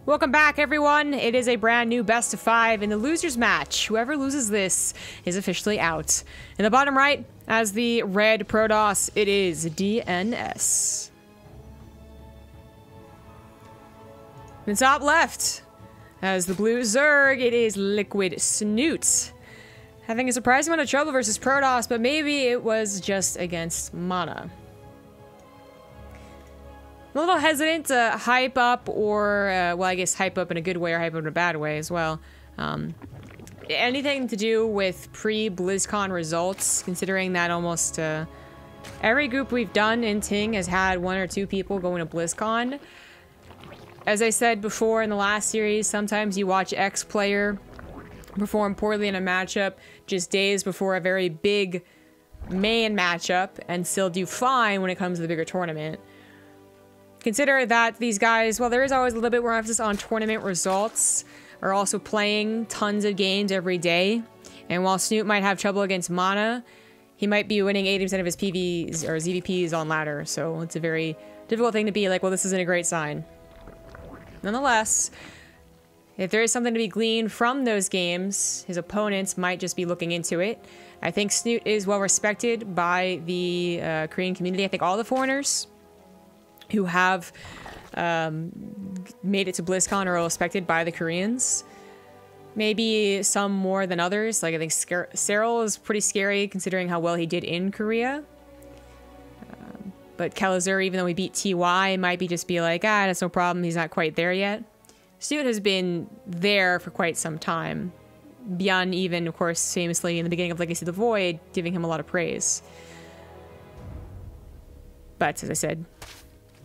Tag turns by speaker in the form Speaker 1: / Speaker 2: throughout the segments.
Speaker 1: Welcome back, everyone. It is a brand new best of 5 in the losers match. Whoever loses this is officially out. In the bottom right, as the red Protoss, it is DnS. In the top left, as the blue Zerg, it is liquid Snute. Having a surprising amount of trouble versus Protoss, but maybe it was just against mana. I'm a little hesitant to hype up or, well, I guess hype up in a good way or hype up in a bad way as well. Anything to do with pre-BlizzCon results, considering that almost every group we've done in TING has had 1 or 2 people going to BlizzCon. As I said before in the last series, sometimes you watch X player perform poorly in a matchup just days before a very big main matchup and still do fine when it comes to the bigger tournament. Consider that these guys, well, there is always a little bit more emphasis on tournament results, are also playing tons of games every day. And while Snute might have trouble against mana, he might be winning 80% of his PVs or ZvPs on ladder. So it's a very difficult thing to be like, well, this isn't a great sign. Nonetheless, if there is something to be gleaned from those games, his opponents might just be looking into it. I think Snute is well respected by the Korean community. I think all the foreigners who have made it to BlizzCon are well respected by the Koreans. Maybe some more than others. Like, I think Cyril is pretty scary considering how well he did in Korea. But Kelazur, even though he beat TY, might just be like, ah, that's no problem. He's not quite there yet. Snute has been there for quite some time. Beyond even, of course, famously in the beginning of Legacy of the Void, giving him a lot of praise. But, as I said,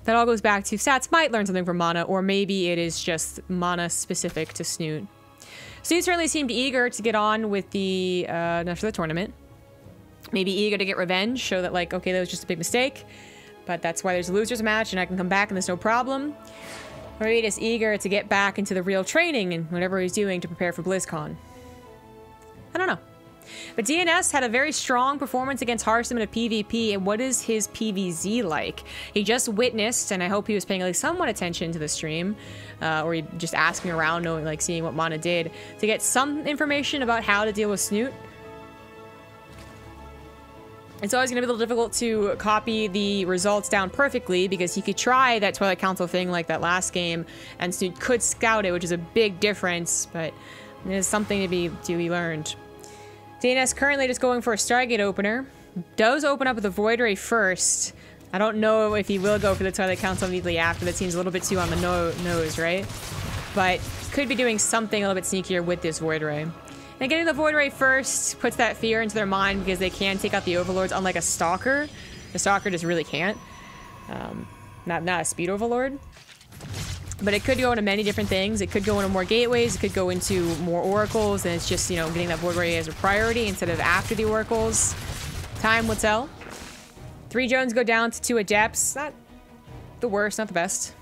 Speaker 1: that all goes back to stats might learn something from mana, or maybe it is just mana specific to Snute. Snute certainly seemed eager to get on with the after the tournament. Maybe eager to get revenge, show that like, okay, that was just a big mistake, but that's why there's a losers match and I can come back and there's no problem. Or maybe just eager to get back into the real training and whatever he's doing to prepare for BlizzCon. I don't know. But DnS had a very strong performance against Hearthstone in a PvP, and what is his PvZ like? He just witnessed, and I hope he was paying like somewhat attention to the stream, or he just asking around, knowing, like seeing what mana did, to get some information about how to deal with Snute. It's always going to be a little difficult to copy the results down perfectly, because he could try that Twilight Council thing like that last game, and Snute could scout it, which is a big difference, but it is something to be learned. DnS currently just going for a Stargate opener. Does open up with a Void Ray first. I don't know if he will go for the Twilight Council immediately after. That seems a little bit too on the nose, right? But could be doing something a little bit sneakier with this Void Ray. And getting the Void Ray first puts that fear into their mind because they can take out the Overlords, unlike a Stalker. The Stalker just really can't. Not a Speed Overlord. But it could go into many different things. It could go into more gateways. It could go into more oracles. And it's just, you know, getting that Void Ray as a priority instead of after the oracles. Time will tell. 3 drones go down to 2 adepts. Not the worst, not the best.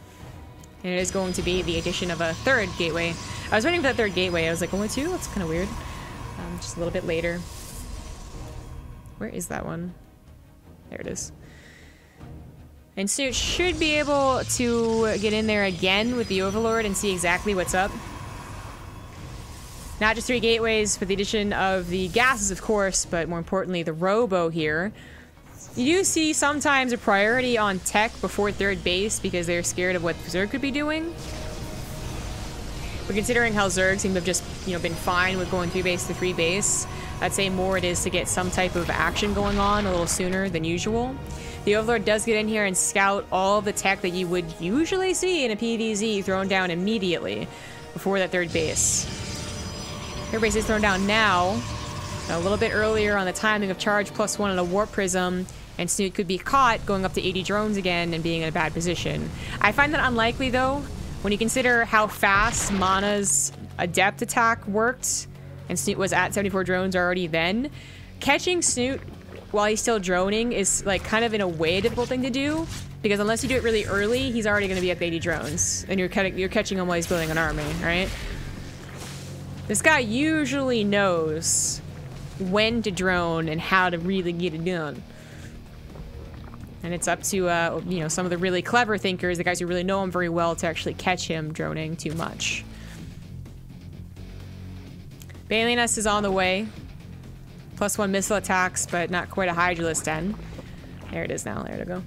Speaker 1: And it is going to be the addition of a 3rd gateway. I was waiting for that 3rd gateway. I was like, only 2? That's kind of weird. Just a little bit later. Where is that one? There it is. And Snute should be able to get in there again with the Overlord and see exactly what's up. Not just 3 gateways with the addition of the gases, of course, but more importantly, the Robo here. You do see sometimes a priority on tech before 3rd base because they're scared of what Zerg could be doing. But considering how Zerg seem to have just, you know, been fine with going 3 base to 3 base, I'd say more it is to get some type of action going on a little sooner than usual. The Overlord does get in here and scout all of the tech that you would usually see in a PvZ thrown down immediately before that 3rd base. 3rd base is thrown down now, a little bit earlier on the timing of charge +1 on a Warp Prism, and Snute could be caught going up to 80 drones again and being in a bad position. I find that unlikely though, when you consider how fast Mana's Adept attack worked, and Snute was at 74 drones already then. Catching Snute while he's still droning is like kind of in a way a difficult thing to do, because unless you do it really early, he's already going to be at 80 drones, and you're catching him while he's building an army, right? This guy usually knows when to drone and how to really get it done. And it's up to, you know, some of the really clever thinkers, the guys who really know him very well, to actually catch him droning too much. DnS is on the way. +1 missile attacks, but not quite a Hydralisk Den. There it is now. There to go.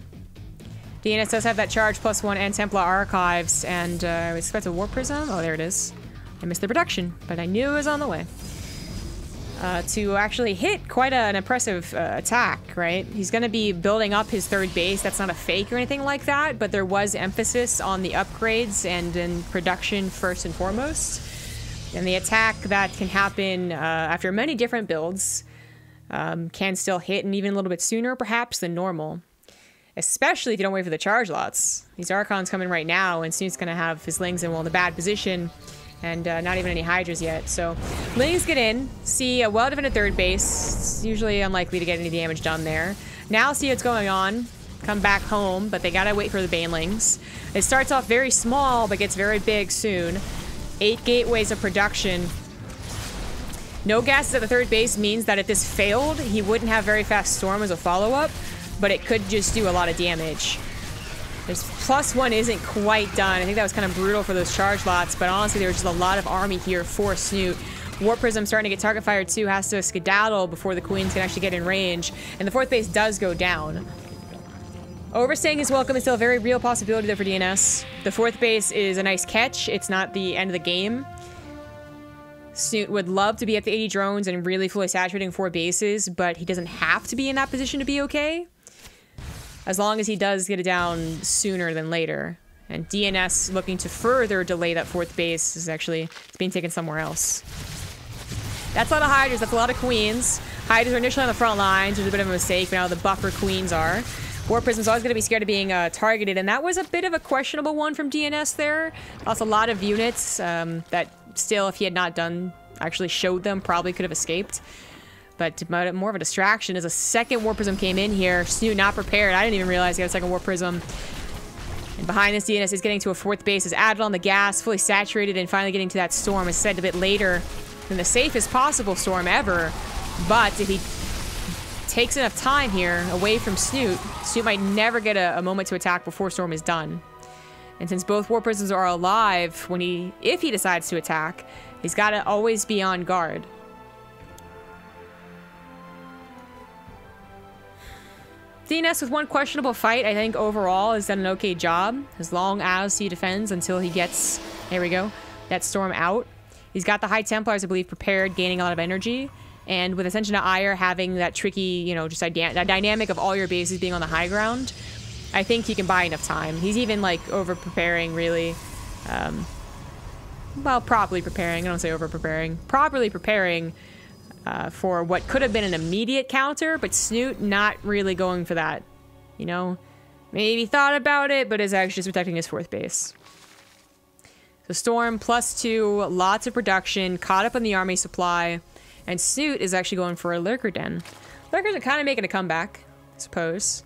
Speaker 1: DnS does have that charge +1 and Templar Archives, and I expect a Warp Prism. Oh, there it is. I missed the production, but I knew it was on the way. To actually hit quite an impressive attack, right? He's going to be building up his third base. That's not a fake or anything like that, but there was emphasis on the upgrades and in production first and foremost. And the attack that can happen after many different builds can still hit, and even a little bit sooner perhaps than normal. Especially if you don't wait for the charge lots. These Archons coming right now, and Snute's going to have his Lings in, well, in the bad position. And not even any Hydras yet. So Lings get in, see a well-defended third base. It's usually unlikely to get any damage done there. Now see what's going on. Come back home, but they gotta wait for the Banelings. It starts off very small, but gets very big soon. 8 gateways of production. No gases at the third base means that if this failed, he wouldn't have very fast Storm as a follow-up, but it could just do a lot of damage. There's +1 isn't quite done. I think that was kind of brutal for those charge lots, but honestly, there was just a lot of army here for Snute. Warp Prism starting to get target fired too, has to skedaddle before the Queens can actually get in range, and the fourth base does go down. Overstaying his welcome is still a very real possibility there for DnS. The fourth base is a nice catch. It's not the end of the game. Snute would love to be at the 80 drones and really fully saturating 4 bases, but he doesn't have to be in that position to be okay. As long as he does get it down sooner than later. And DnS looking to further delay that fourth base is actually, it's being taken somewhere else. That's a lot of Hydras, that's a lot of Queens. Hydras are initially on the front lines, which is a bit of a mistake, but now the buffer Queens are. Warp Prism's always going to be scared of being targeted, and that was a bit of a questionable one from DnS there. Lost a lot of units that still, if he had not done, actually showed them, probably could have escaped. But more of a distraction as a second Warp Prism came in here. Snute not prepared. I didn't even realize he got a second Warp Prism. And behind this, DnS is getting to a fourth base, is added on the gas, fully saturated, and finally getting to that Storm. It's said a bit later than the safest possible Storm ever. But if he takes enough time here away from Snute, Snute might never get a moment to attack before Storm is done. And since both Warp Prisms are alive, if he decides to attack, he's got to always be on guard. DnS with one questionable fight, I think overall has done an okay job, as long as he defends until he gets, there we go, that Storm out. He's got the High Templars, I believe, prepared, gaining a lot of energy, and with Ascension to Ire having that tricky, you know, just that dynamic of all your bases being on the high ground, I think he can buy enough time. He's even, like, over-preparing, really. Well, properly preparing. I don't say over-preparing. Properly preparing for what could have been an immediate counter, but Snute not really going for that. You know? Maybe thought about it, but is actually just protecting his fourth base. So Storm +2, lots of production, caught up on the army supply, and Snute is actually going for a Lurker Den. Lurkers are kind of making a comeback, I suppose.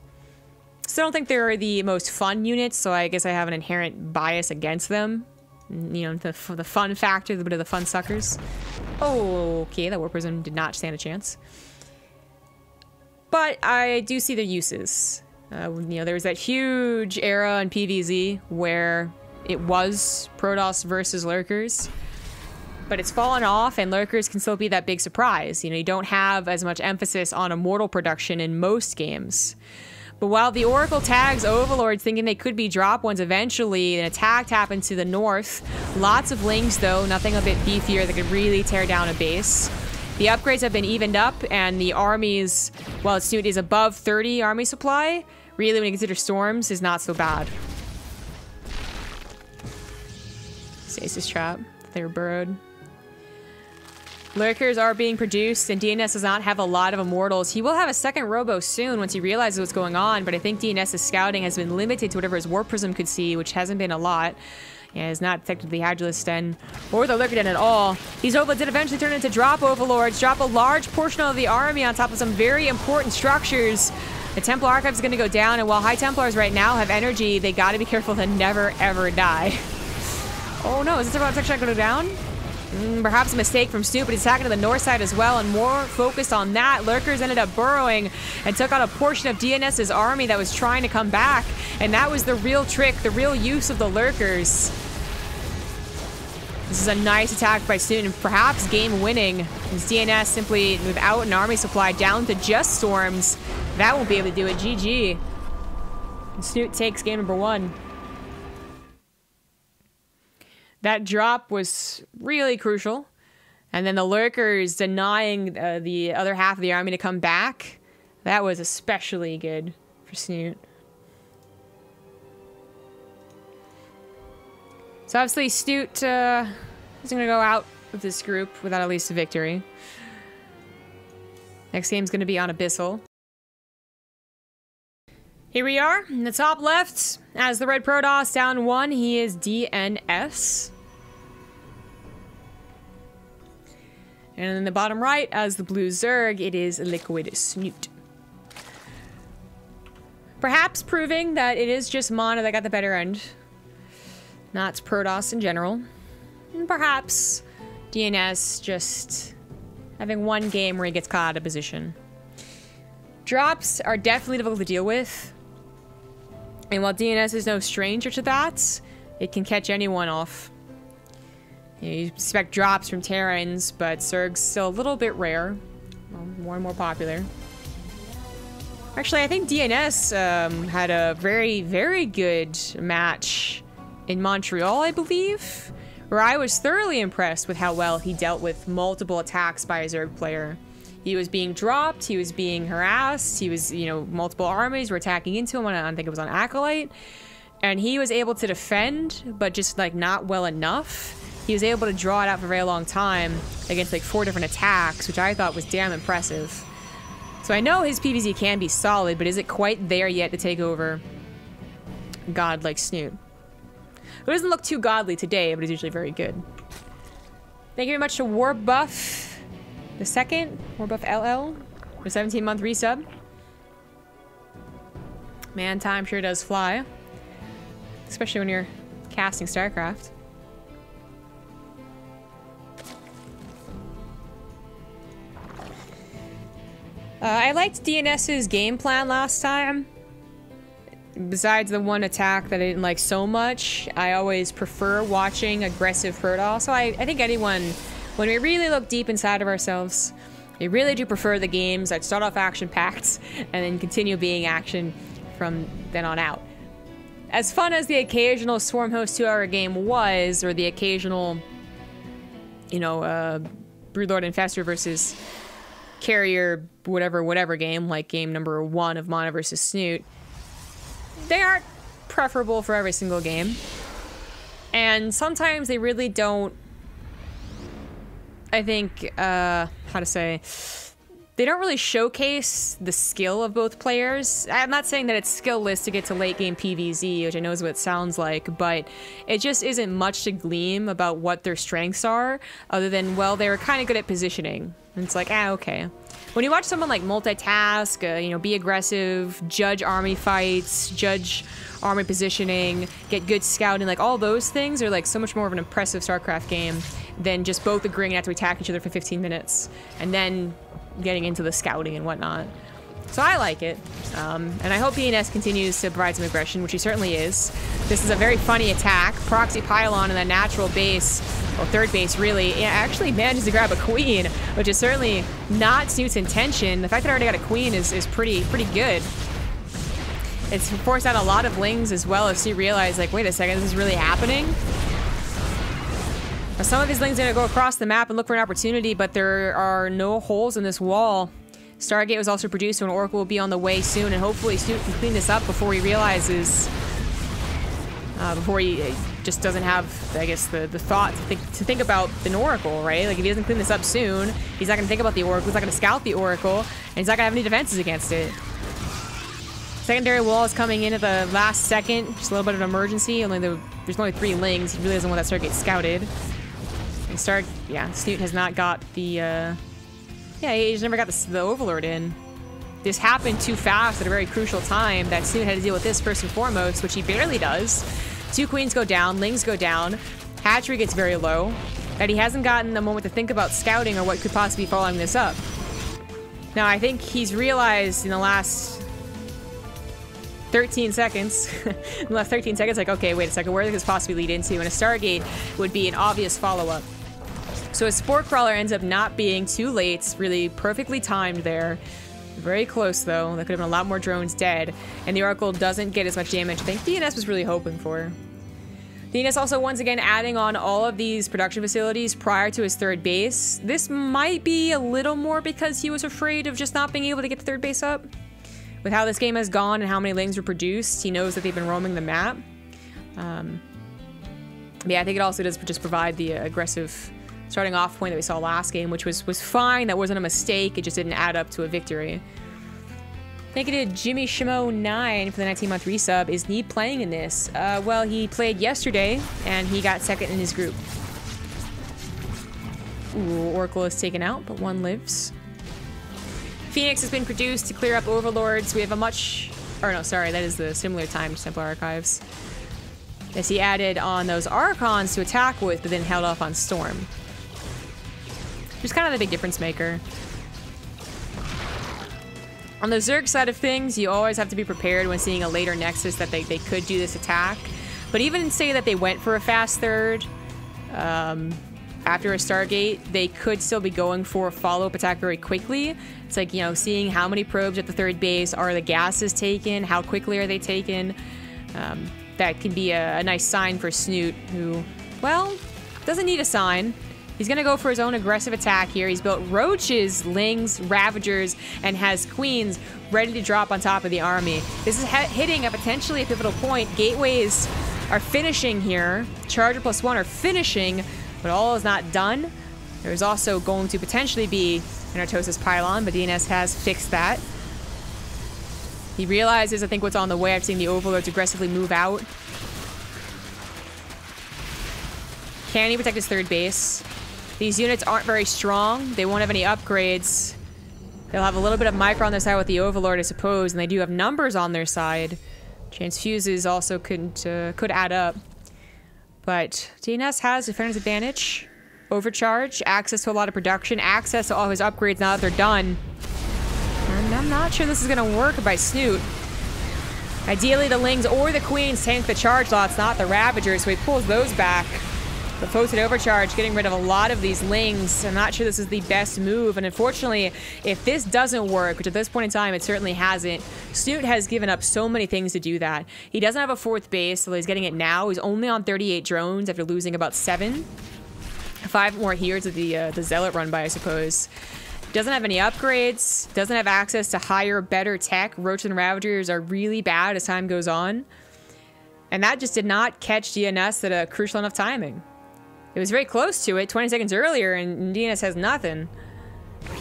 Speaker 1: Still don't think they're the most fun units, so I guess I have an inherent bias against them. You know, the fun factor, the bit of the fun suckers. Oh, okay, that Warp Prism did not stand a chance. But I do see their uses. You know, there was that huge era in PvZ where it was Protoss versus Lurkers. But it's fallen off, and Lurkers can still be that big surprise. You know, you don't have as much emphasis on immortal production in most games. But while the Oracle tags Overlords thinking they could be drop ones eventually, an attack happened to the north. Lots of Lings though, nothing a bit beefier that could really tear down a base. The upgrades have been evened up, and the armies, while Snute is above 30 army supply, really when you consider Storms, is not so bad. Stasis Trap, they're burrowed. Lurkers are being produced, and DnS does not have a lot of Immortals. He will have a second Robo soon once he realizes what's going on, but I think DnS's scouting has been limited to whatever his Warp Prism could see, which hasn't been a lot. Yeah, has not detected the Hydralisk Den or the Lurker Den at all. These Overlords did eventually turn into drop Overlords, drop a large portion of the army on top of some very important structures. The Templar Archive is going to go down, and while High Templars right now have energy, they got to be careful to never, ever die. Oh no, is this about protection going to go down? Perhaps a mistake from Snute, but he's attacking to the north side as well, and more focused on that. Lurkers ended up burrowing and took out a portion of DNS's army that was trying to come back, and that was the real trick, the real use of the Lurkers. This is a nice attack by Snute, and perhaps game-winning. As DNS simply, without an army supply, down to just Storms. That won't be able to do it. GG. And Snute takes game number 1. That drop was really crucial. And then the Lurkers denying the other half of the army to come back. That was especially good for Snute. So obviously Snute isn't going to go out of this group without at least a victory. Next game's going to be on Abyssal. Here we are in the top left. As the red Protoss down 1, he is DNS. And in the bottom right, as the blue Zerg, it is Liquid Snute. Perhaps proving that it is just Mana that got the better end. Not Protoss in general. And perhaps DNS just having one game where he gets caught out of position. Drops are definitely difficult to deal with. And while DNS is no stranger to that, it can catch anyone off. You expect drops from Terrans, but Zerg's still a little bit rare. Well, more and more popular. Actually, I think DNS had a very, very good match in Montreal, I believe, where I was thoroughly impressed with how well he dealt with multiple attacks by a Zerg player. He was being dropped, he was being harassed, he was, you know, multiple armies were attacking into him, I think it was on Acolyte, and he was able to defend, but just, like, not well enough. He was able to draw it out for a very long time against, like, 4 different attacks, which I thought was damn impressive. So I know his PvZ can be solid, but is it quite there yet to take over God like Snute? It doesn't look too godly today, but he's usually very good. Thank you very much to Warbuff the second, Warbuff LL, for 17-month resub. Man, time sure does fly. Especially when you're casting StarCraft. I liked DNS's game plan last time. Besides the one attack that I didn't like so much, I always prefer watching aggressive Protoss. So I think anyone, when we really look deep inside of ourselves, we really do prefer the games that start off action-packed and then continue being action from then on out. As fun as the occasional Swarm Host 2-hour game was, or the occasional, you know, Broodlord Infestor versus Carrier whatever game, like game number 1 of Mana versus Snute, they aren't preferable for every single game. And sometimes they really don't, I think, how to say, they don't really showcase the skill of both players. I'm not saying that it's skillless to get to late game PvZ, which I know is what it sounds like, but it just isn't much to glean about what their strengths are, other than, well, they were kind of good at positioning. And it's like, okay. When you watch someone like multitask, you know, be aggressive, judge army fights, judge army positioning, get good scouting, like all those things are like so much more of an impressive StarCraft game than just both agreeing not to attack each other for 15 minutes and then getting into the scouting and whatnot. So I like it, and I hope DNS continues to provide some aggression, which he certainly is. This is a very funny attack. Proxy Pylon in that natural base, or third base really, it actually manages to grab a queen, which is certainly not Snute's intention. The fact that I already got a queen is pretty good. It's forced out a lot of lings as well as Snute realized, like, wait a second, this is really happening? Now, some of these lings are gonna go across the map and look for an opportunity, but there are no holes in this wall. Stargate was also produced, so an Oracle will be on the way soon, and hopefully Snute can clean this up before he realizes, before he just doesn't have, I guess, the thought to think about an Oracle, right? Like, if he doesn't clean this up soon, he's not gonna think about the Oracle, he's not gonna scout the Oracle, and he's not gonna have any defenses against it. Secondary wall is coming in at the last second, just a little bit of an emergency, there's only 3 lings, he really doesn't want that Stargate scouted. And Snute has not got the, yeah, he's never got the Overlord in. This happened too fast at a very crucial time that Snute had to deal with this first and foremost, which he barely does. 2 queens go down, lings go down, hatchery gets very low. that he hasn't gotten the moment to think about scouting or what could possibly be following this up. Now, I think he's realized in the last 13 seconds, like, okay, wait a second, where does this possibly lead into? And a Stargate would be an obvious follow-up. So a Spore Crawler ends up not being too late. It's really perfectly timed there. Very close, though. There could have been a lot more drones dead. And the Oracle doesn't get as much damage I think DnS was really hoping for. DnS also, once again, adding on all of these production facilities prior to his third base. This might be a little more because he was afraid of just not being able to get the third base up. With how this game has gone and how many Lings were produced, he knows that they've been roaming the map. Yeah, I think it also does just provide the aggressive starting off point that we saw last game, which was fine. That wasn't a mistake. It just didn't add up to a victory. Thank you to Jimmy Shimo 9 for the 19-month resub. Is Need playing in this? Well, he played yesterday, and he got second in his group. Ooh, Oracle is taken out, but one lives. Phoenix has been produced to clear up Overlords. We have a much... Or no, sorry, that is the similar time to Temple Archives. As he added on those Archons to attack with, but then held off on Storm. Just kind of the big difference maker. On the Zerg side of things, you always have to be prepared when seeing a later Nexus that they could do this attack. But even say that they went for a fast third after a Stargate, they could still be going for a follow-up attack very quickly. It's like, you know, seeing how many probes at the third base, are the gases taken, how quickly are they taken. That can be a nice sign for Snute, who, well, doesn't need a sign. He's going to go for his own aggressive attack here. He's built Roaches, Lings, Ravagers, and has Queens ready to drop on top of the army. This is hitting a potentially a pivotal point. Gateways are finishing here. Charger +1 are finishing, but all is not done. There's also going to potentially be an Artosis Pylon, but DnS has fixed that. He realizes, I think, what's on the way. I've seen the Overlords aggressively move out. Can he protect his third base? These units aren't very strong. They won't have any upgrades. They'll have a little bit of micro on their side with the Overlord, I suppose, and they do have numbers on their side. Transfuses also could add up. But DnS has Defender's Advantage, Overcharge, access to a lot of production, access to all his upgrades now that they're done. And I'm not sure this is going to work by Snute. Ideally, the Lings or the Queens tank the charge lots, not the Ravagers, so he pulls those back. The Floated Overcharge getting rid of a lot of these Lings. I'm not sure this is the best move, and unfortunately, if this doesn't work, which at this point in time it certainly hasn't, Snute has given up so many things to do that. He doesn't have a fourth base, so he's getting it now. He's only on 38 drones after losing about 7. 5 more here to the Zealot run by, I suppose. Doesn't have any upgrades, doesn't have access to higher, better tech. Roach and Ravagers are really bad as time goes on. And that just did not catch DnS at a crucial enough timing. It was very close to it 20 seconds earlier, and DnS has nothing.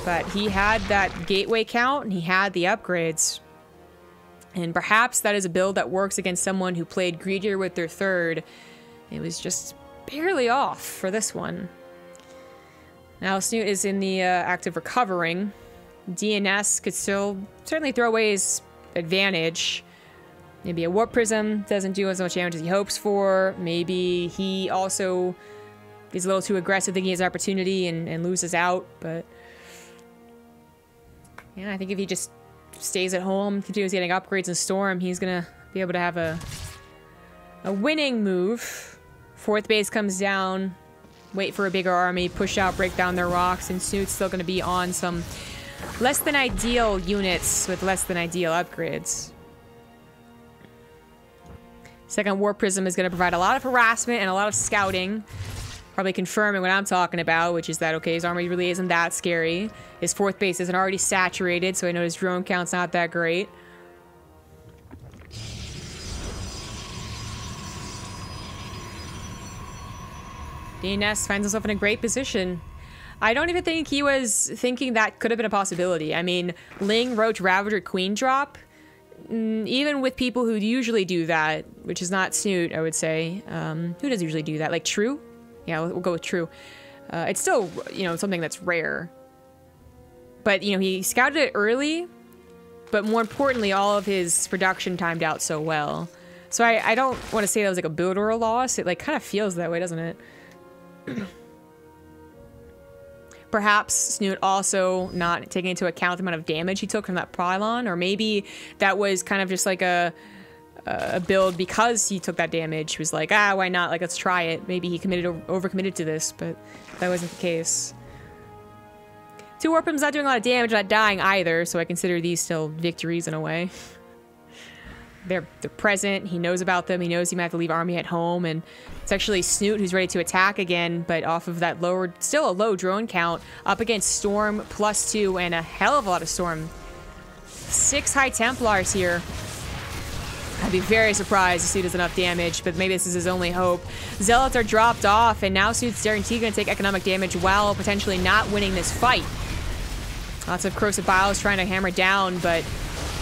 Speaker 1: But he had that gateway count, and he had the upgrades. And perhaps that is a build that works against someone who played greedier with their third. It was just barely off for this one. Now Snute is in the act of recovering. DnS could still certainly throw away his advantage. Maybe a Warp Prism doesn't do as much damage as he hopes for. Maybe he also is a little too aggressive thinking his opportunity and loses out. But yeah, I think if he just stays at home, continues getting upgrades and Storm, he's gonna be able to have a winning move. Fourth base comes down, wait for a bigger army, push out, break down their rocks, and Snute's still gonna be on some less than ideal units with less than ideal upgrades. Second Warp Prism is gonna provide a lot of harassment and a lot of scouting. Probably confirming what I'm talking about, which is that, okay, his army really isn't that scary. His fourth base isn't already saturated, so I know his drone count's not that great. DnS finds himself in a great position. I don't even think he was thinking that could have been a possibility. I mean, Ling, Roach, Ravager, Queen drop, even with people who usually do that, which is not Snute, I would say. Who does usually do that? Like True? Yeah, we'll go with True. It's still, you know, something that's rare. But, you know, he scouted it early, but more importantly, all of his production timed out so well. So I don't want to say that was like a build or a loss. It like kind of feels that way, doesn't it? perhaps Snute also not taking into account the amount of damage he took from that pylon, or maybe that was kind of just like a build because he took that damage. He was like, ah, why not? Like, let's try it. Maybe he overcommitted to this, but that wasn't the case. 2 warp hymns not doing a lot of damage, not dying either, so I consider these still victories in a way. They're present. He knows about them. He knows he might have to leave army at home, and it's actually Snute who's ready to attack again, but off of that still a low drone count, up against Storm +2 and a hell of a lot of Storm. 6 High Templars here. I'd be very surprised if Snute does enough damage, but maybe this is his only hope. Zealots are dropped off, and now Snute's guaranteed going to take economic damage while potentially not winning this fight. Lots of Corrosive Biles trying to hammer down, but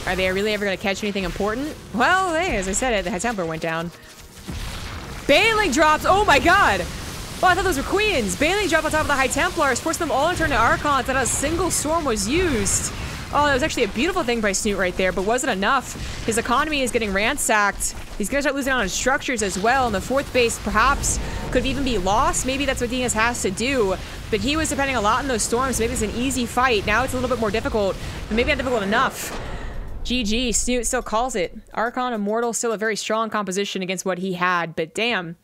Speaker 1: are they really ever going to catch anything important? Well, hey, as I said, the High Templar went down. Baneling drops! Oh my god! Oh, I thought those were Queens! Baneling dropped on top of the High Templars, forced them all to turn to Archons, and a single storm was used. Oh, that was actually a beautiful thing by Snute right there, but wasn't enough. His economy is getting ransacked. He's going to start losing on his structures as well, and the 4th base perhaps could even be lost. Maybe that's what DnS has to do, but he was depending a lot on those storms. Maybe it's an easy fight. Now it's a little bit more difficult, but maybe not difficult enough. GG, Snute still calls it. Archon Immortal still a very strong composition against what he had, but damn,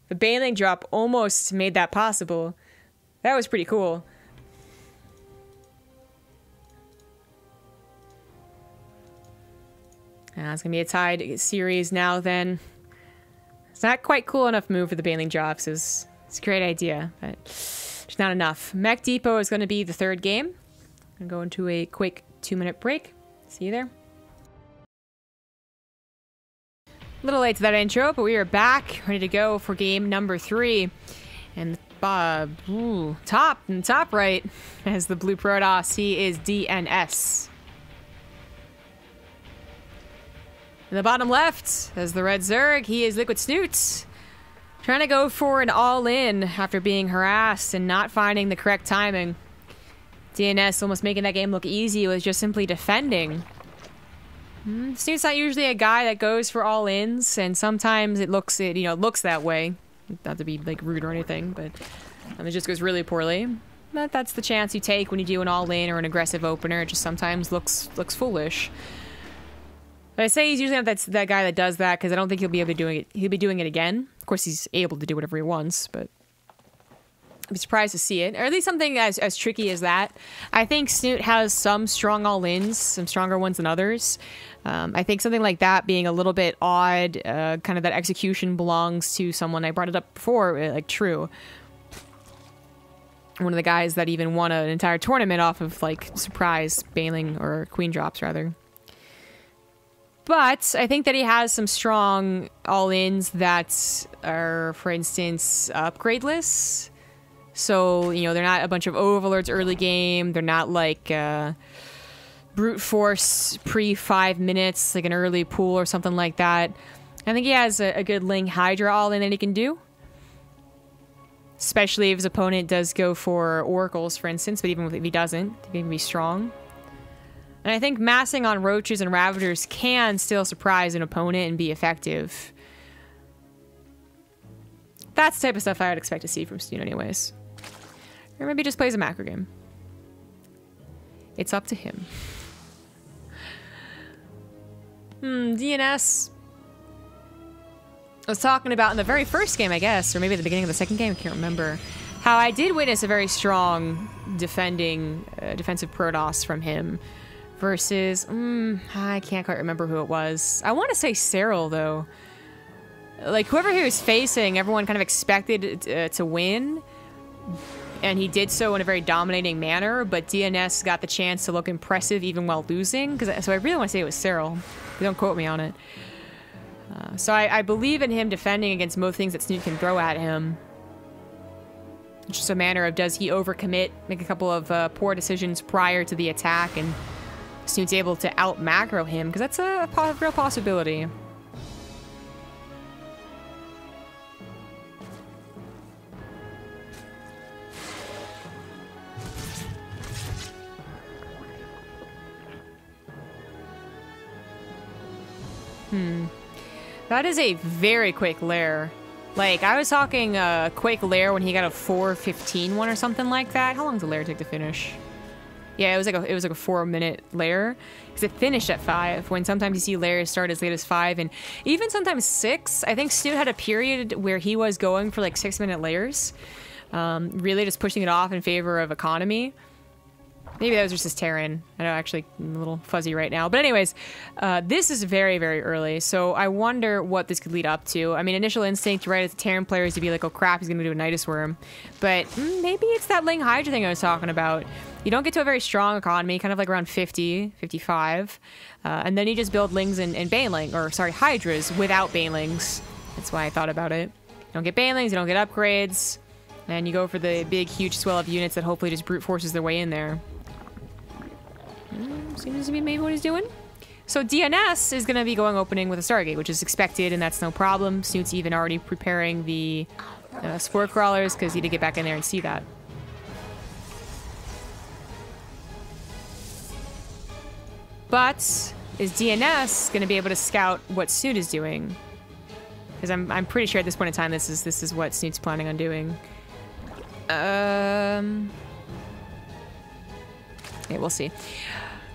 Speaker 1: the Baneling drop almost made that possible. That was pretty cool. It's going to be a tied series now then. It's not quite cool enough move for the Baneling drops. It's a great idea, but it's not enough. Mech Depot is going to be the 3rd game. I'm going to go into a quick 2-minute break. See you there. A little late to that intro, but we are back, ready to go for game number 3. And top right, as the blue Protoss, he is DnS. In the bottom left, as the red Zerg, he is Liquid Snute. Trying to go for an all-in after being harassed and not finding the correct timing. DnS almost making that game look easy was just simply defending. Snute's not usually a guy that goes for all-ins, and sometimes it looks that way. Not to be like rude or anything, but it just goes really poorly. But that's the chance you take when you do an all-in or an aggressive opener. It just sometimes looks foolish. But I say he's usually not that guy that does that, because I don't think he'll be able to do it. He'll be doing it again. Of course, he's able to do whatever he wants, but I'd be surprised to see it. Or at least something as tricky as that. I think Snute has some strong all-ins, some stronger ones than others. I think something like that being a little bit odd, kind of that execution belongs to someone. I brought it up before, like True. One of the guys that even won an entire tournament off of, like, surprise Baneling or Queen drops, rather. But I think that he has some strong all-ins that are, for instance, upgradeless. So, you know, they're not a bunch of overlords early game. They're not like brute force pre-5 minutes, like an early pool or something like that. I think he has a good Ling Hydra all-in that he can do. Especially if his opponent does go for oracles, for instance. But even if he doesn't, he can be strong. And I think massing on roaches and ravagers can still surprise an opponent and be effective. That's the type of stuff I would expect to see from Snute anyways. Or maybe just plays a macro game. It's up to him. DnS. I was talking about in the very first game, I guess, or maybe at the beginning of the second game, I can't remember, how I did witness a very strong defensive Protoss from him. Versus, I can't quite remember who it was. I want to say Cyril, though. Like, whoever he was facing, everyone kind of expected to win. And he did so in a very dominating manner, but DnS got the chance to look impressive even while losing. So I really want to say it was Cyril. Don't quote me on it. So I believe in him defending against most things that Snute can throw at him. It's just a matter of, does he overcommit, make a couple of poor decisions prior to the attack, and Snute's able to out-macro him, because that's a real possibility. That is a very quick lair. Like, I was talking Quake Lair when he got a 4:15 one or something like that. How long does a Lair take to finish? Yeah, it was like a 4-minute Lair. Because it finished at 5, when sometimes you see Lairs start as late as 5, and even sometimes 6. I think Snute had a period where he was going for like 6-minute Lairs. Really just pushing it off in favor of economy. Maybe that was just his Terran. I know, actually, I'm a little fuzzy right now. But anyways, this is very, very early, so I wonder what this could lead up to. I mean, initial instinct, right, as the Terran player is to be like, oh crap, he's gonna do a Nidus Worm. But maybe it's that Ling Hydra thing I was talking about. You don't get to a very strong economy, kind of like around 50, 55. And then you just build Lings and Baneling, or sorry, Hydras without Banelings. That's why I thought about it. You don't get Banelings, you don't get upgrades. And you go for the big, huge swell of units that hopefully just brute forces their way in there. Seems to be maybe what he's doing. So DnS is going to be going opening with a Stargate, which is expected, and that's no problem. Snute's even already preparing the Spore Crawlers, because he did get back in there and see that. But is DnS going to be able to scout what Snute is doing? Because I'm pretty sure at this point in time this is what Snute's planning on doing. Okay, we'll see.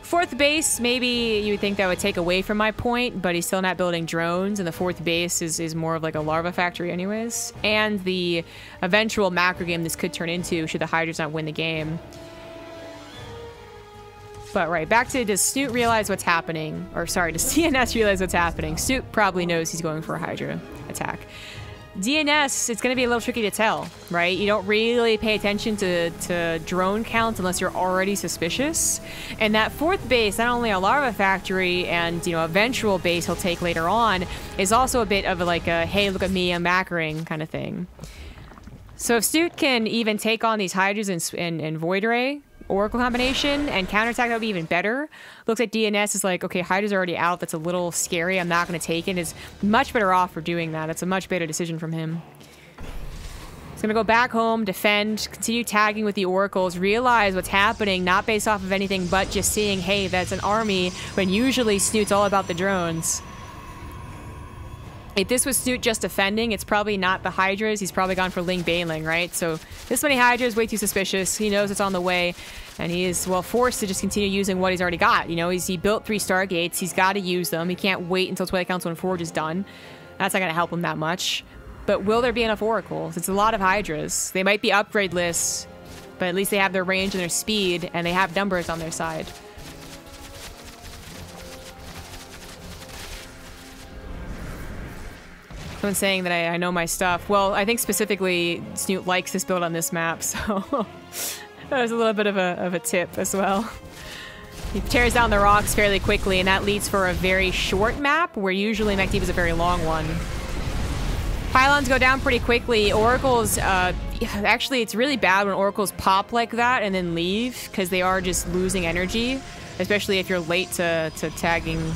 Speaker 1: 4th base, maybe you would think that would take away from my point, but he's still not building drones, and the 4th base is more of like a larva factory anyways. And the eventual macro game this could turn into should the Hydras not win the game. But right, back to, does Snute realize what's happening? Or sorry, does DnS realize what's happening? Snute probably knows he's going for a Hydra attack. DnS, it's going to be a little tricky to tell, right? You don't really pay attention to drone counts unless you're already suspicious. And that 4th base, not only a larva factory and, you know, eventual base he'll take later on, is also a bit of like a, hey, look at me, I'm macroing kind of thing. So if Snute can even take on these Hydras and Void Ray Oracle combination and counterattack, that would be even better. Looks like DnS is like, okay, Hydra's already out. That's a little scary. I'm not going to take it. Is much better off for doing that. That's a much better decision from him. He's going to go back home, defend, continue tagging with the Oracles, realize what's happening, not based off of anything but just seeing, hey, that's an army, when usually Snute's all about the drones. If this was Snute just defending, it's probably not the Hydras. He's probably gone for Ling Baneling, right? So this many Hydras, way too suspicious. He knows it's on the way, and he is, well, forced to just continue using what he's already got. You know, he built 3 Stargates. He's got to use them. He can't wait until Twilight Council and Forge is done. That's not going to help him that much. But will there be enough Oracles? It's a lot of Hydras. They might be upgradeless, but at least they have their range and their speed, and they have numbers on their side. Someone's saying that I know my stuff. Well, I think specifically Snute likes this build on this map, so that was a little bit of a tip as well. He tears down the rocks fairly quickly, and that leads for a very short map, where usually Mech Deep is a very long one. Pylons go down pretty quickly. Oracles, actually, it's really bad when Oracles pop like that and then leave, because they are just losing energy, especially if you're late to tagging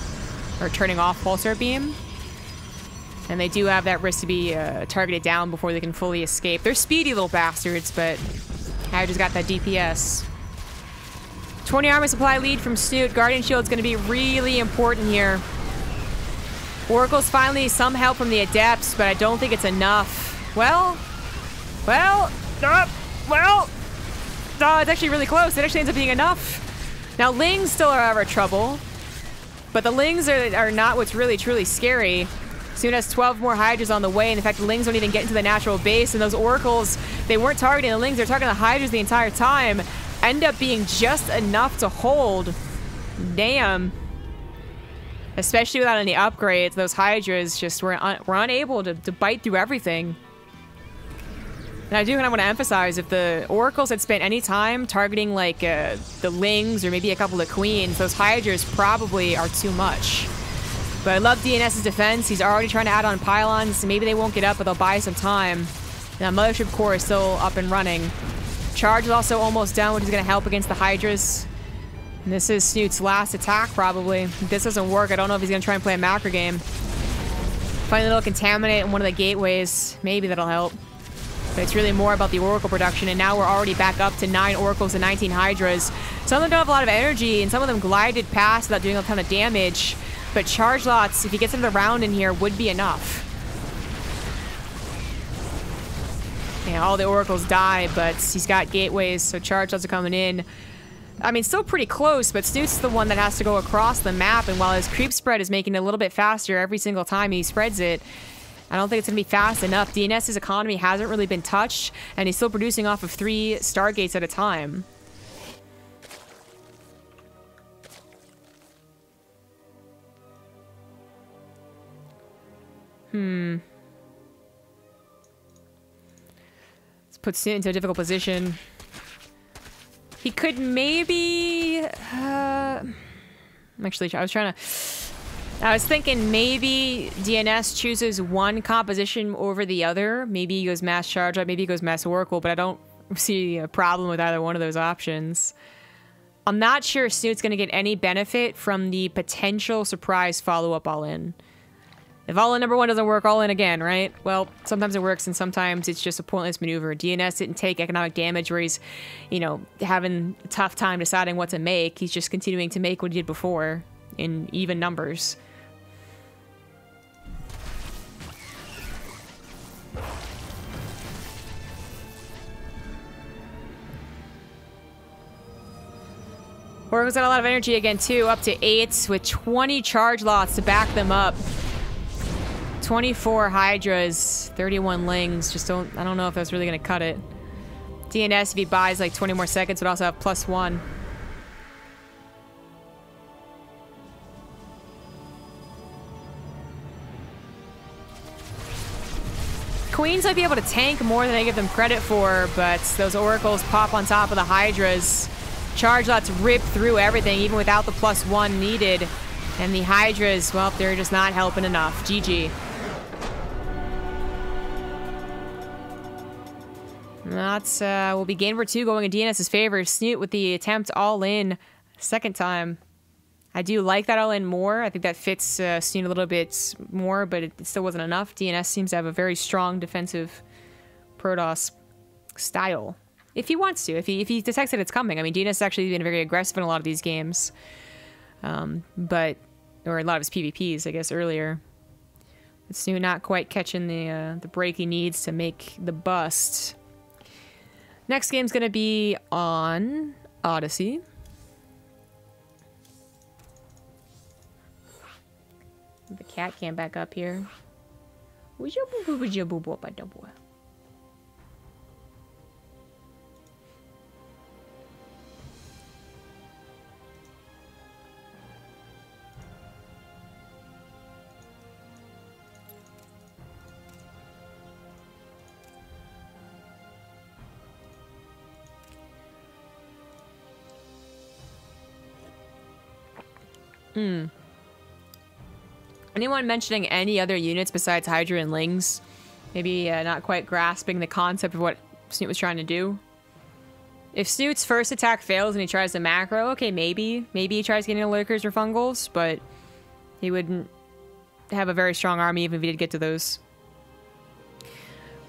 Speaker 1: or turning off Pulsar Beam. And they do have that risk to be targeted down before they can fully escape. They're speedy little bastards, but I just got that DPS. 20 armor supply lead from Snute. Guardian Shield's going to be really important here. Oracle's finally some help from the Adepts, but I don't think it's enough. It's actually really close. It actually ends up being enough. Now, Lings still are our trouble, but the Lings are not what's really, truly scary. Snute has 12 more Hydras on the way, and in fact, the Lings don't even get into the natural base, and those Oracles, they weren't targeting the Lings, they're targeting the Hydras the entire time. End up being just enough to hold. Damn. Especially without any upgrades, those Hydras just were unable to bite through everything. And I do kind of want to emphasize, if the Oracles had spent any time targeting like the Lings or maybe a couple of Queens, those Hydras probably are too much. But I love DnS's defense. He's already trying to add on pylons. Maybe they won't get up, but they'll buy some time. Now, Mothership Core is still up and running. Charge is also almost done, which is going to help against the Hydras. And this is Snute's last attack, probably. If this doesn't work, I don't know if he's going to try and play a macro game. Find a little Contaminate in one of the gateways. Maybe that'll help. But it's really more about the Oracle production, and now we're already back up to 9 Oracles and 19 Hydras. Some of them don't have a lot of energy, and some of them glided past without doing a ton of damage. But charge lots, if he gets another round in here, would be enough. Yeah, all the oracles die, but he's got gateways, so charge lots are coming in. I mean, still pretty close, but Snute's the one that has to go across the map, and while his creep spread is making it a little bit faster every single time he spreads it, I don't think it's going to be fast enough. DNS's economy hasn't really been touched, and he's still producing off of 3 Stargates at a time. Let's put Snute into a difficult position. He could maybe... actually, I was thinking maybe DNS chooses one composition over the other. Maybe he goes Mass Charge Up, maybe he goes Mass Oracle, but I don't see a problem with either one of those options. I'm not sure Snute's going to get any benefit from the potential surprise follow-up all-in. If all-in number 1 doesn't work, all-in again, right? Well, sometimes it works and sometimes it's just a pointless maneuver. DNS didn't take economic damage where he's, you know, having a tough time deciding what to make. He's just continuing to make what he did before in even numbers. Oracle's got a lot of energy again, too, up to 8 with 20 charge lots to back them up. 24 Hydras, 31 Lings. I don't know if that's really going to cut it. DNS, if he buys like 20 more seconds, would also have +1. Queens might be able to tank more than I give them credit for, but those Oracles pop on top of the Hydras. Charge lots rip through everything, even without the +1 needed. And the Hydras, well, they're just not helping enough. GG. That's, will be game number 2 going in DNS's favor. Snute with the attempt all-in second time. I do like that all-in more. I think that fits Snute a little bit more, but it still wasn't enough. DNS seems to have a very strong defensive Protoss style. If he wants to. If he detects that it's coming. I mean, DNS has actually been very aggressive in a lot of these games. Or a lot of his PvPs, I guess, earlier. But Snute not quite catching the break he needs to make the bust. Next game's going to be on Odyssey. The cat came back up here. Anyone mentioning any other units besides Hydra and Lings? Maybe not quite grasping the concept of what Snute was trying to do? If Snute's first attack fails and he tries to macro, okay, maybe. Maybe he tries getting lurkers or fungals, but he wouldn't have a very strong army even if he did get to those.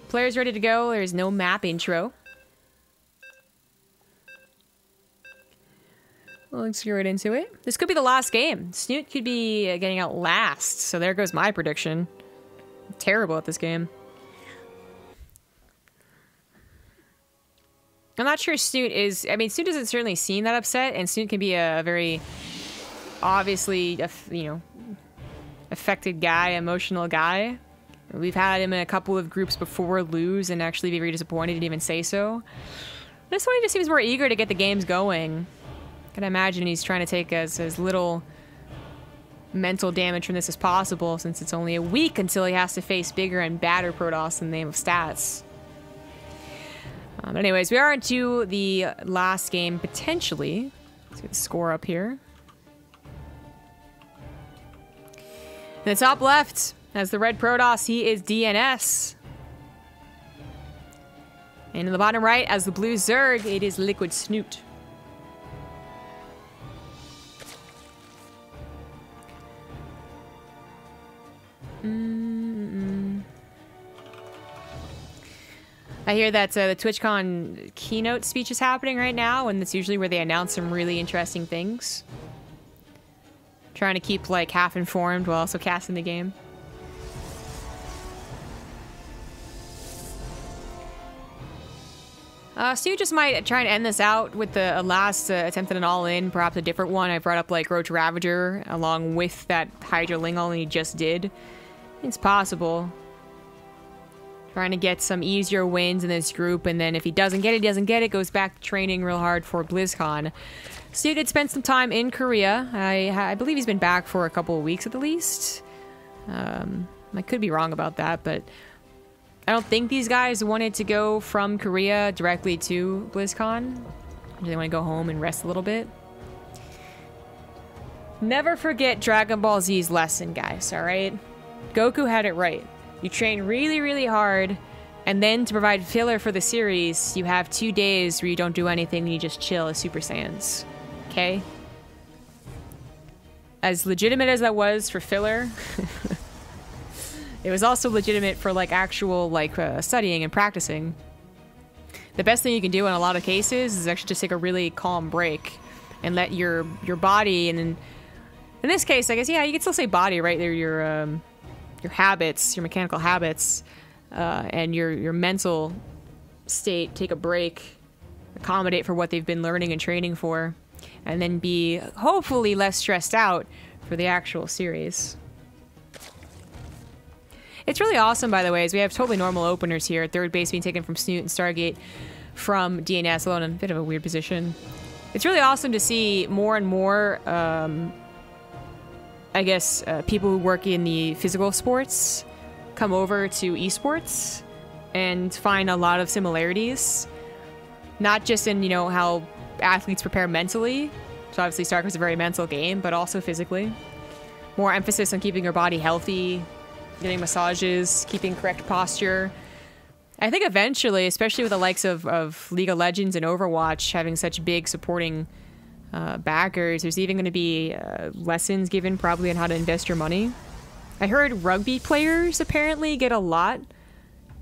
Speaker 1: Players ready to go. There's no map intro. Let's get right into it. This could be the last game. Snute could be getting out last, so there goes my prediction. I'm terrible at this game. I'm not sure Snute is... I mean, Snute doesn't certainly seem that upset, and Snute can be a very obviously, you know, affected guy, emotional guy. We've had him in a couple of groups before lose and actually be very disappointed and even say so. This one he just seems more eager to get the games going. I can imagine he's trying to take as little mental damage from this as possible, since it's only a week until he has to face bigger and badder Protoss in the name of stats. Anyways, we are into the last game, potentially. Let's get the score up here. In the top left, as the red Protoss, he is DNS. And in the bottom right, as the blue Zerg, it is Liquid Snute. I hear that the TwitchCon keynote speech is happening right now, and that's usually where they announce some really interesting things. Trying to keep, like, half informed while also casting the game. Snute just might try and end this out with the last attempt at an all-in, perhaps a different one. I brought up like Roach Ravager along with that Hydra Ling all he just did. It's possible. Trying to get some easier wins in this group, and then if he doesn't get it, he doesn't get it, goes back to training real hard for BlizzCon. Snute did spend some time in Korea. I believe he's been back for a couple of weeks at the least. I could be wrong about that, but I don't think these guys wanted to go from Korea directly to BlizzCon. They want to go home and rest a little bit. Never forget Dragon Ball Z's lesson, guys, alright? Goku had it right. You train really, really hard, and then to provide filler for the series, you have 2 days where you don't do anything and you just chill as Super Saiyans. Okay? As legitimate as that was for filler, it was also legitimate for, like, actual, like, studying and practicing. The best thing you can do in a lot of cases is actually just take a really calm break and let your body, and in this case, I guess, yeah, you can still say body, right? They're your habits, your mechanical habits, and your mental state take a break, accommodate for what they've been learning and training for, and then be hopefully less stressed out for the actual series. It's really awesome, by the way, is we have totally normal openers here. Third base being taken from Snute and Stargate from DnS, alone in a bit of a weird position. It's really awesome to see more and more I guess people who work in the physical sports come over to esports and find a lot of similarities. Not just in, you know, how athletes prepare mentally. So obviously StarCraft's a very mental game, but also physically. More emphasis on keeping your body healthy, getting massages, keeping correct posture. I think eventually, especially with the likes of League of Legends and Overwatch having such big supporting backers, there's even going to be lessons given probably on how to invest your money. I heard rugby players apparently get a lot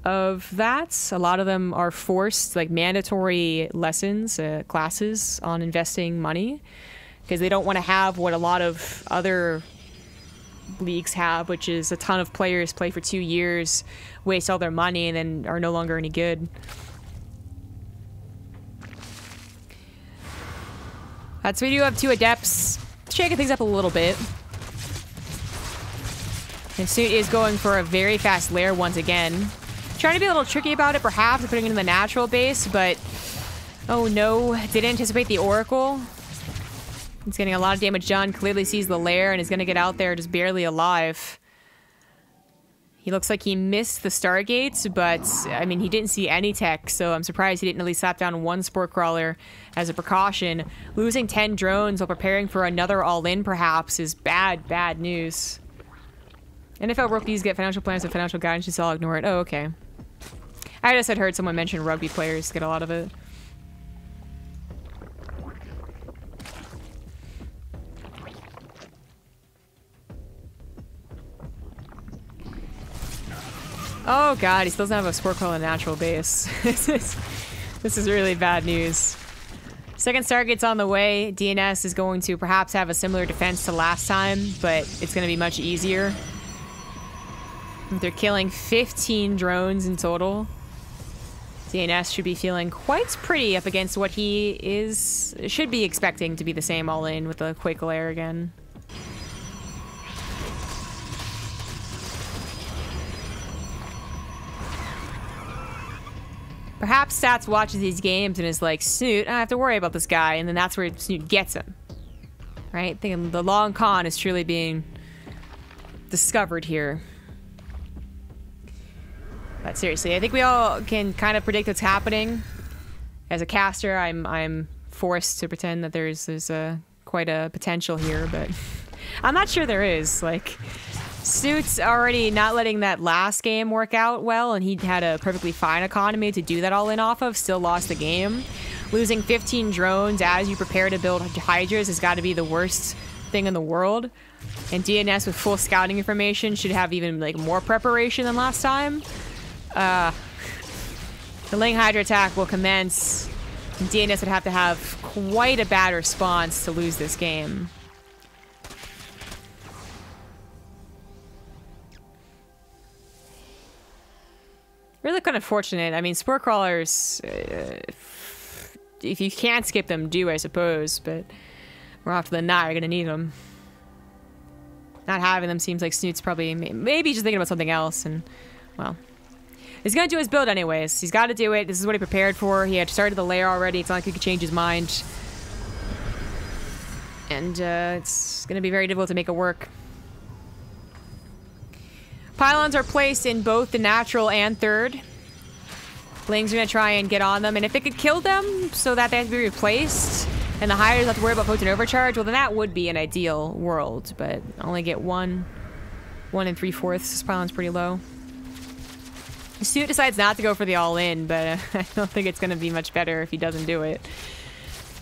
Speaker 1: of that. A lot of them are forced, like mandatory lessons, classes on investing money, because they don't want to have what a lot of other leagues have, which is a ton of players play for 2 years, waste all their money, and then are no longer any good. So we do have 2 adepts, shaking things up a little bit. And Snute is going for a very fast lair once again. Trying to be a little tricky about it, perhaps, putting it in the natural base, but oh no, didn't anticipate the Oracle. He's getting a lot of damage done, clearly sees the lair, and is going to get out there just barely alive. He looks like he missed the Stargates, but, I mean, he didn't see any tech, so I'm surprised he didn't at least slap down 1 Sport Crawler as a precaution. Losing 10 drones while preparing for another all-in, perhaps, is bad, bad news. NFL rookies get financial plans and financial guidance, just all ignore it. Oh, okay. I just had heard someone mention rugby players get a lot of it. Oh god, he still doesn't have a Sport Crawler in natural base. This is really bad news. Second Stargate's on the way. DnS is going to perhaps have a similar defense to last time, but it's going to be much easier. They're killing 15 drones in total. DnS should be feeling quite pretty up against what he should be expecting to be the same all-in with a quick lair again. Perhaps Stats watches these games and is like, Snute, I don't have to worry about this guy, and then that's where Snute gets him. Right? Thinking the long con is truly being discovered here. But seriously, I think we all can kind of predict what's happening. As a caster, I'm forced to pretend that there's quite a potential here, but I'm not sure there is. Like, Snute's already not letting that last game work out well, and he had a perfectly fine economy to do that all in off of, still lost the game. Losing 15 drones as you prepare to build Hydras has got to be the worst thing in the world. And DnS with full scouting information should have even like more preparation than last time. The Ling Hydra attack will commence. DnS would have to have quite a bad response to lose this game. Really kind of fortunate. I mean, spore crawlers, if you can't skip them, do, I suppose, but more often than not, you're going to need them. Not having them seems like Snoot's probably, maybe just thinking about something else, and, well. He's going to do his build anyways. He's got to do it. This is what he prepared for. He had started the lair already. It's not like he could change his mind. And it's going to be very difficult to make it work. Pylons are placed in both the natural and third. Bling's going to try and get on them. And if it could kill them so that they have to be replaced, and the Hydras have to worry about potent overcharge, well, then that would be an ideal world. But only get 1 3/4. This pylon's pretty low. Snute decides not to go for the all-in, but I don't think it's going to be much better if he doesn't do it.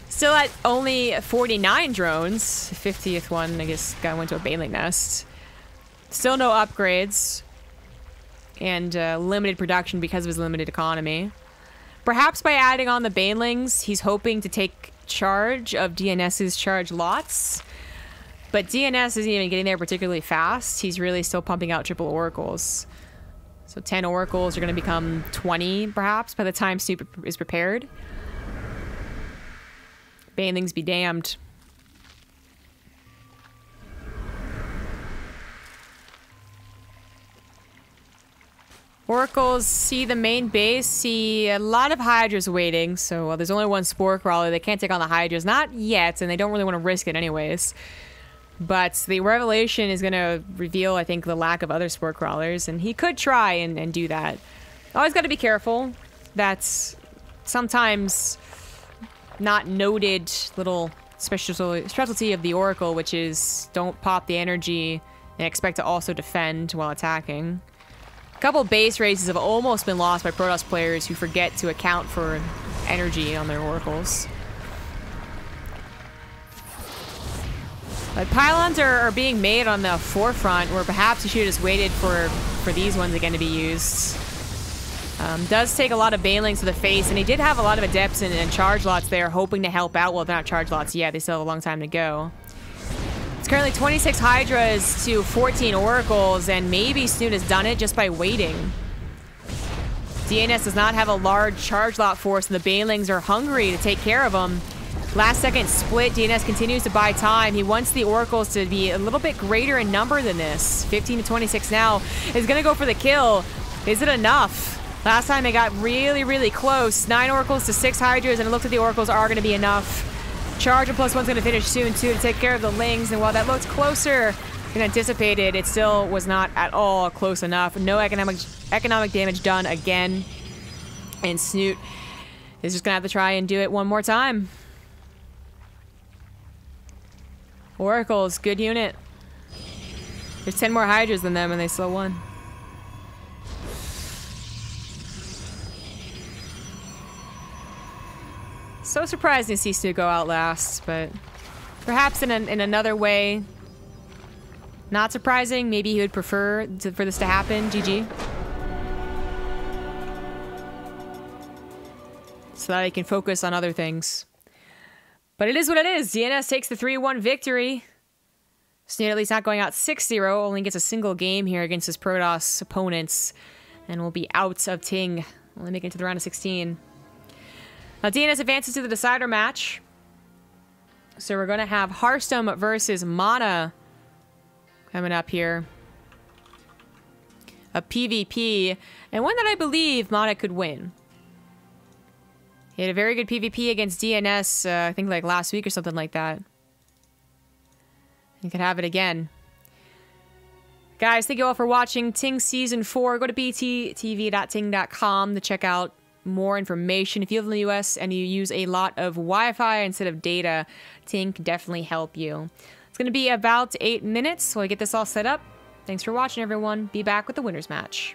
Speaker 1: Still at only 49 drones. 50th one, I guess, went to a Baneling nest. Still no upgrades. And limited production because of his limited economy. Perhaps by adding on the Banelings, he's hoping to take charge of DNS's charge lots. But DNS isn't even getting there particularly fast. He's really still pumping out triple oracles. So 10 oracles are going to become 20, perhaps, by the time Snute is prepared. Banelings be damned. Oracles see the main base, see a lot of Hydras waiting, so there's only one Spore Crawler. They can't take on the Hydras. Not yet, and they don't really want to risk it anyways. But the Revelation is going to reveal, I think, the lack of other Spore Crawlers, and he could try and do that. Always got to be careful. That's sometimes not noted little specialty of the Oracle, which is don't pop the energy and expect to also defend while attacking. A couple base races have almost been lost by Protoss players who forget to account for energy on their Oracles. But pylons are being made on the forefront, where perhaps he should have just waited for these ones again to be used. Does take a lot of Banelings to the face, and he did have a lot of Adepts and charge lots there, hoping to help out. Well, they're not charge lots yet. They still have a long time to go. It's currently 26 Hydras to 14 Oracles, and maybe Snute has done it just by waiting. DNS does not have a large charge lot force, and the Banelings are hungry to take care of them. Last second split, DNS continues to buy time. He wants the Oracles to be a little bit greater in number than this. 15 to 26 now. Is going to go for the kill. Is it enough? Last time it got really, really close. 9 Oracles to 6 Hydras, and it looked like the Oracles are going to be enough. Charge and +1's going to finish soon, too, to take care of the Lings. And while that looked closer than anticipated, it still was not at all close enough. No economic damage done again. And Snute is just going to have to try and do it one more time. Oracles, good unit. There's 10 more Hydras than them, and they still won. So surprised to see Snute go out last, but perhaps in another way, not surprising. Maybe he would prefer for this to happen. GG. So that he can focus on other things. But it is what it is. DNS takes the 3-1 victory. Snute at least not going out 6-0. Only gets a single game here against his Protoss opponents. And will be out of Ting. Only making it to the round of 16. Now DNS advances to the decider match. So we're going to have Hearthstone versus Mana coming up here. A PvP. And one that I believe Mana could win. He had a very good PvP against DNS, I think like last week or something like that. You could have it again. Guys, thank you all for watching Ting Season 4. Go to bttv.ting.com to check out more information. If you live in the US and you use a lot of Wi-Fi instead of data, Ting can definitely help you. It's going to be about 8 minutes while I get this all set up. Thanks for watching, everyone. Be back with the winners match.